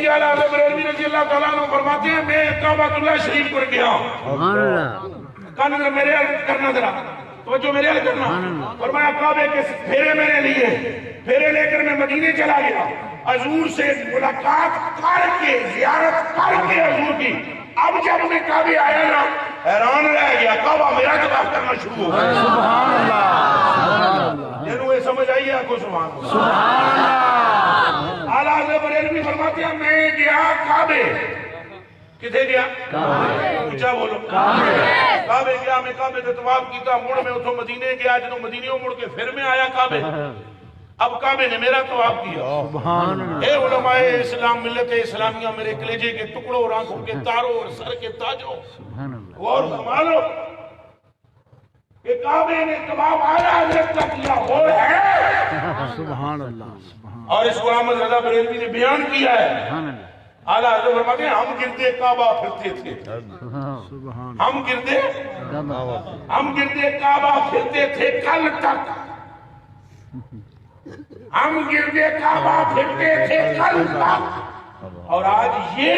سید اعلیٰ حضرت بریلوی رضی اللہ تعالیٰ عنہ فرماتے ہیں میں کعبۃ اللہ شریف پر گیا. سبحان اللہ. کان میرے عرض کرنا ذرا توجہ میرے عرض کرنا. فرمایا کعبے کے پھیرے میں نے لیے, پھیرے لے کر میں مدینے چلا گیا, حضور سے ملاقات کر کے زیارت کر کے حضور کی. اب جب میں کعبے آیا نا حیران رہ گیا, کعبہ میرا طواف کرنا شروع ہو گیا. سبحان اللہ. جنہوں یہ سمجھ آئی ہے کو سبحان اللہ. اعلیٰ حضرت بریلوی فرماتے ہیں میں گیا کعبے. کتھے گیا؟ اونچا بولو. کعبے گیا, میں کعبے سے طواف کیتا, مڑ میں اتھوں مدینے گیا, جنہوں مدینیوں مڑ کے پھر میں آیا کعبے. اب کعبے نے میرا طواف کیا. سبحان اللہ. اے علماء اسلام, ملت اسلامیہ, میرے کلیجے کے ٹکڑوں اور آنکھوں کے تاروں اور سر کے تاجوں, سبحان اللہ. غور فرما لو کہ کعبے نے طواف اعلیٰ حضرت کا کیا ہو ہے. سبحان اللہ. اور اس کو احمد رضا بریلوی نے بیان کیا ہے. سبحان اللہ. اعلیٰ حضرت فرماتے ہیں ہم گردے کعبہ پھرتے تھے. سبحان ہم گردے کعبہ پھرتے تھے کل تک. ہم گردے کعبہ پھرتے تھے کل تک, اور آج یہ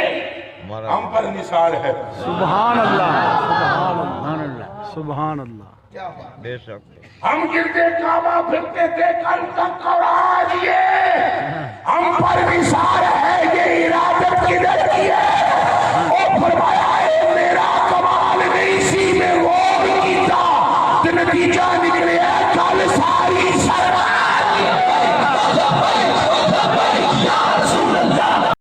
ہم پر نثار ہے. سبحان اللہ. سبحان اللہ. سبحان اللہ. بے شک. ہم گردے کعبہ پھرتے تھے کل تک, اور آج یہ ہم پر نثار ہے. یہ ارادت کدھر کی ہے؟ اور فرمایا ہے